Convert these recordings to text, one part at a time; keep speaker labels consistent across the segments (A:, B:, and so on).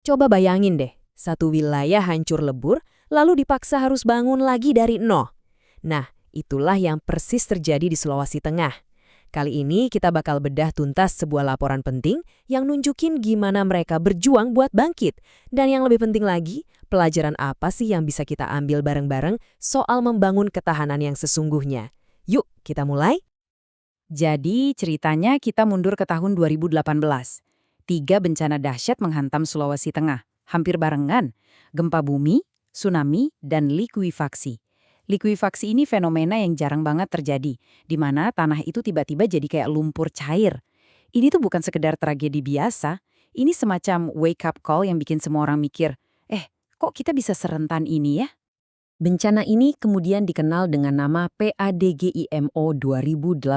A: Coba bayangin deh, satu wilayah hancur lebur, lalu dipaksa harus bangun lagi dari nol. Nah, itulah yang persis terjadi di Sulawesi Tengah. Kali ini kita bakal bedah tuntas sebuah laporan penting yang nunjukin gimana mereka berjuang buat bangkit. Dan yang lebih penting lagi, pelajaran apa sih yang bisa kita ambil bareng-bareng soal membangun ketahanan yang sesungguhnya. Yuk, kita mulai.
B: Jadi ceritanya kita mundur ke tahun 2018. 3 bencana dahsyat menghantam Sulawesi Tengah, hampir barengan. Gempa bumi, tsunami, dan likuifaksi. Likuifaksi ini fenomena yang jarang banget terjadi, di mana tanah itu tiba-tiba jadi kayak lumpur cair. Ini tuh bukan sekedar tragedi biasa, ini semacam wake up call yang bikin semua orang mikir, kok kita bisa serentan ini ya?
A: Bencana ini kemudian dikenal dengan nama PADGIMO 2018.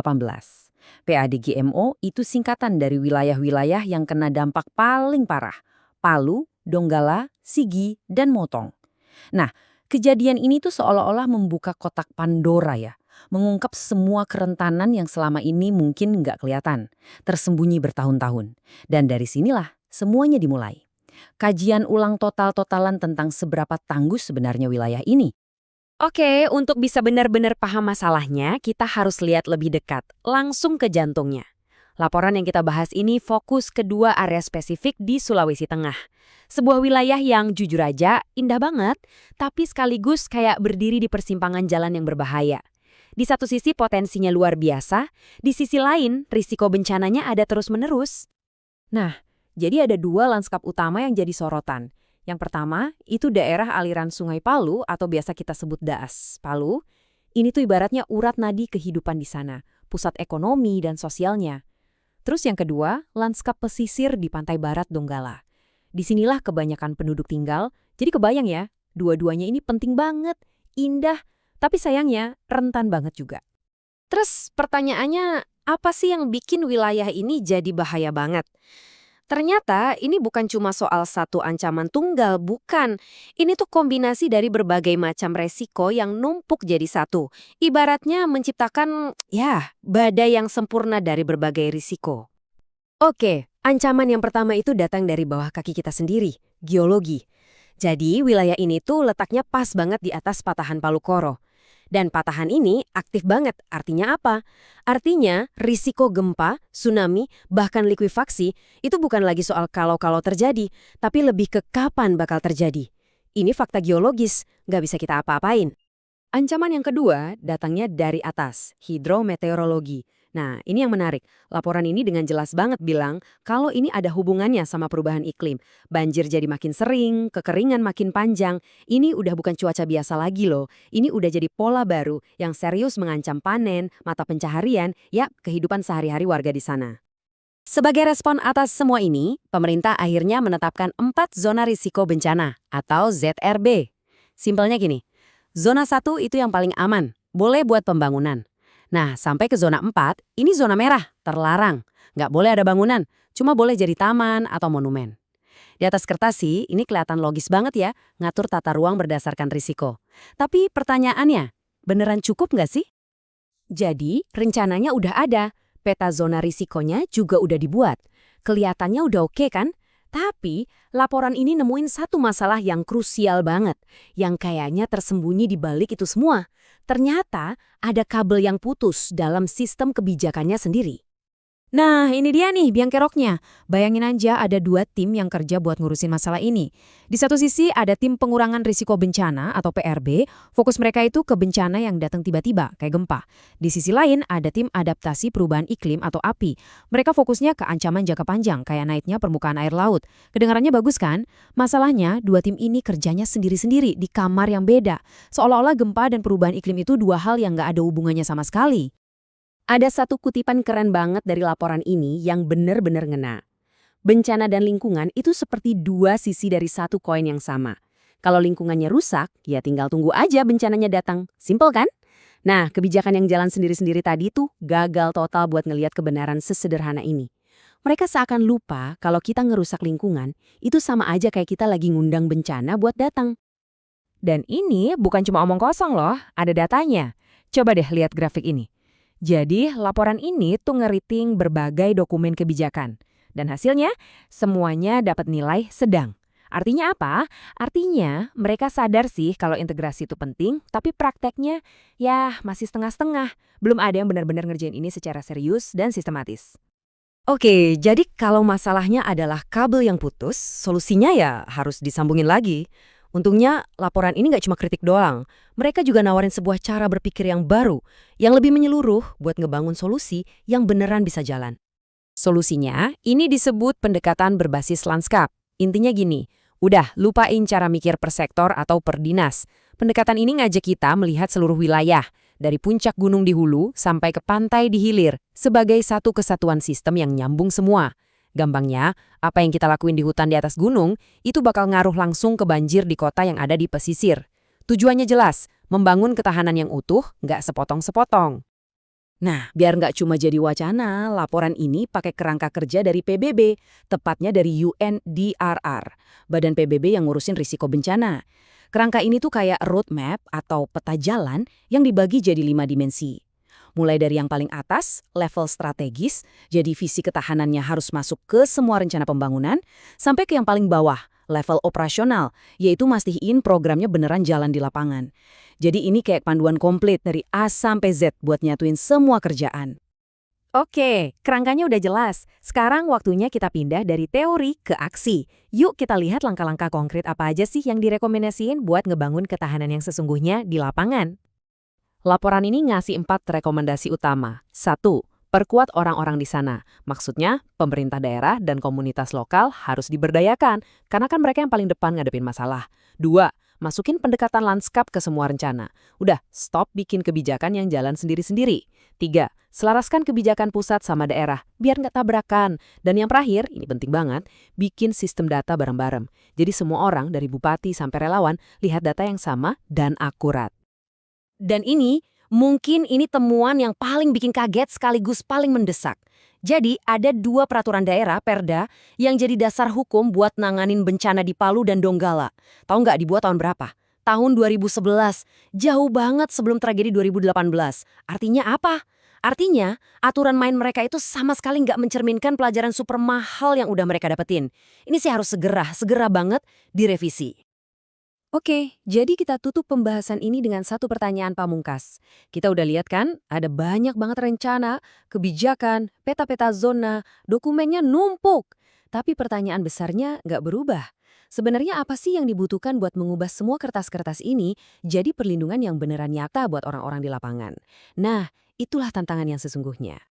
A: PADGIMO itu singkatan dari wilayah-wilayah yang kena dampak paling parah. Palu, Donggala, Sigi, dan Motong. Nah, kejadian ini tuh seolah-olah membuka kotak Pandora ya. Mengungkap semua kerentanan yang selama ini mungkin nggak kelihatan. Tersembunyi bertahun-tahun. Dan dari sinilah semuanya dimulai. Kajian ulang total-totalan tentang seberapa tangguh sebenarnya wilayah ini. Oke, untuk bisa benar-benar paham masalahnya, kita harus lihat lebih dekat, langsung ke jantungnya. Laporan yang kita bahas ini fokus ke 2 area spesifik di Sulawesi Tengah. Sebuah wilayah yang jujur aja indah banget, tapi sekaligus kayak berdiri di persimpangan jalan yang berbahaya. Di satu sisi potensinya luar biasa, di sisi lain risiko bencananya ada terus-menerus. Nah, jadi ada 2 lanskap utama yang jadi sorotan. Yang pertama, itu daerah aliran Sungai Palu atau biasa kita sebut Daas Palu. Ini tuh ibaratnya urat nadi kehidupan di sana, pusat ekonomi dan sosialnya. Terus yang kedua, lanskap pesisir di pantai barat Donggala. Disinilah kebanyakan penduduk tinggal, jadi kebayang ya, dua-duanya ini penting banget, indah, tapi sayangnya rentan banget juga. Terus pertanyaannya, apa sih yang bikin wilayah ini jadi bahaya banget? Ternyata ini bukan cuma soal satu ancaman tunggal, bukan. Ini tuh kombinasi dari berbagai macam resiko yang numpuk jadi satu. Ibaratnya menciptakan, badai yang sempurna dari berbagai risiko. Oke, ancaman yang pertama itu datang dari bawah kaki kita sendiri, geologi. Jadi wilayah ini tuh letaknya pas banget di atas patahan Palu Koro. Dan patahan ini aktif banget, artinya apa? Artinya risiko gempa, tsunami, bahkan likuifaksi itu bukan lagi soal kalau-kalau terjadi, tapi lebih ke kapan bakal terjadi. Ini fakta geologis, nggak bisa kita apa-apain. Ancaman yang kedua datangnya dari atas, hidrometeorologi. Nah, ini yang menarik. Laporan ini dengan jelas banget bilang kalau ini ada hubungannya sama perubahan iklim. Banjir jadi makin sering, kekeringan makin panjang. Ini udah bukan cuaca biasa lagi loh. Ini udah jadi pola baru yang serius mengancam panen, mata pencaharian, kehidupan sehari-hari warga di sana. Sebagai respon atas semua ini, pemerintah akhirnya menetapkan 4 zona risiko bencana atau ZRB. Simpelnya gini, zona 1 itu yang paling aman, boleh buat pembangunan. Nah, sampai ke zona 4, ini zona merah, terlarang. Nggak boleh ada bangunan, cuma boleh jadi taman atau monumen. Di atas kertas sih, ini kelihatan logis banget ya, ngatur tata ruang berdasarkan risiko. Tapi pertanyaannya, beneran cukup nggak sih? Jadi, rencananya udah ada, peta zona risikonya juga udah dibuat. Kelihatannya udah oke kan? Tapi, laporan ini nemuin satu masalah yang krusial banget, yang kayaknya tersembunyi di balik itu semua. Ternyata ada kabel yang putus dalam sistem kebijakannya sendiri. Nah, ini dia nih biang keroknya. Bayangin aja ada 2 tim yang kerja buat ngurusin masalah ini. Di satu sisi ada tim pengurangan risiko bencana atau PRB, fokus mereka itu ke bencana yang datang tiba-tiba, kayak gempa. Di sisi lain ada tim adaptasi perubahan iklim atau API. Mereka fokusnya ke ancaman jangka panjang, kayak naiknya permukaan air laut. Kedengarannya bagus kan? Masalahnya, 2 tim ini kerjanya sendiri-sendiri di kamar yang beda. Seolah-olah gempa dan perubahan iklim itu 2 hal yang nggak ada hubungannya sama sekali. Ada satu kutipan keren banget dari laporan ini yang benar-benar ngena. Bencana dan lingkungan itu seperti 2 sisi dari satu koin yang sama. Kalau lingkungannya rusak, ya tinggal tunggu aja bencananya datang. Simpel kan? Nah, kebijakan yang jalan sendiri-sendiri tadi tuh gagal total buat ngelihat kebenaran sesederhana ini. Mereka seakan lupa kalau kita ngerusak lingkungan, itu sama aja kayak kita lagi ngundang bencana buat datang. Dan ini bukan cuma omong kosong loh, ada datanya. Coba deh lihat grafik ini. Jadi, laporan ini tuh ngeriting berbagai dokumen kebijakan. Dan hasilnya, semuanya dapat nilai sedang. Artinya apa? Artinya mereka sadar sih kalau integrasi itu penting, tapi prakteknya ya masih setengah-setengah. Belum ada yang benar-benar ngerjain ini secara serius dan sistematis.
B: Oke, jadi kalau masalahnya adalah kabel yang putus, solusinya ya harus disambungin lagi. Untungnya laporan ini nggak cuma kritik doang. Mereka juga nawarin sebuah cara berpikir yang baru, yang lebih menyeluruh buat ngebangun solusi yang beneran bisa jalan.
A: Solusinya, ini disebut pendekatan berbasis lanskap. Intinya gini, udah lupain cara mikir per sektor atau per dinas. Pendekatan ini ngajak kita melihat seluruh wilayah, dari puncak gunung di hulu sampai ke pantai di hilir, sebagai satu kesatuan sistem yang nyambung semua. Gampangnya, apa yang kita lakuin di hutan di atas gunung, itu bakal ngaruh langsung ke banjir di kota yang ada di pesisir. Tujuannya jelas, membangun ketahanan yang utuh, nggak sepotong-sepotong.
B: Nah, biar nggak cuma jadi wacana, laporan ini pakai kerangka kerja dari PBB, tepatnya dari UNDRR, Badan PBB yang ngurusin risiko bencana. Kerangka ini tuh kayak roadmap atau peta jalan yang dibagi jadi 5 dimensi. Mulai dari yang paling atas, level strategis, jadi visi ketahanannya harus masuk ke semua rencana pembangunan, sampai ke yang paling bawah, level operasional, yaitu mastiin programnya beneran jalan di lapangan. Jadi ini kayak panduan komplit dari A sampai Z buat nyatuin semua kerjaan.
A: Oke, kerangkanya udah jelas. Sekarang waktunya kita pindah dari teori ke aksi. Yuk kita lihat langkah-langkah konkret apa aja sih yang direkomendasiin buat ngebangun ketahanan yang sesungguhnya di lapangan. Laporan ini ngasih 4 rekomendasi utama. 1. Perkuat orang-orang di sana. Maksudnya, pemerintah daerah dan komunitas lokal harus diberdayakan, karena kan mereka yang paling depan ngadepin masalah. 2. Masukin pendekatan lanskap ke semua rencana. Udah, stop bikin kebijakan yang jalan sendiri-sendiri. 3. Selaraskan kebijakan pusat sama daerah, biar nggak tabrakan. Dan yang terakhir, ini penting banget, bikin sistem data bareng-bareng. Jadi semua orang, dari bupati sampai relawan, lihat data yang sama dan akurat. Dan mungkin ini temuan yang paling bikin kaget sekaligus paling mendesak. Jadi ada 2 peraturan daerah, Perda, yang jadi dasar hukum buat nanganin bencana di Palu dan Donggala. Tahu nggak dibuat tahun berapa? Tahun 2011. Jauh banget sebelum tragedi 2018. Artinya apa? Artinya, aturan main mereka itu sama sekali nggak mencerminkan pelajaran super mahal yang udah mereka dapetin. Ini sih harus segera banget direvisi. Oke, jadi kita tutup pembahasan ini dengan satu pertanyaan pamungkas. Kita udah lihat kan, ada banyak banget rencana, kebijakan, peta-peta zona, dokumennya numpuk. Tapi pertanyaan besarnya nggak berubah. Sebenarnya apa sih yang dibutuhkan buat mengubah semua kertas-kertas ini jadi perlindungan yang beneran nyata buat orang-orang di lapangan? Nah, itulah tantangan yang sesungguhnya.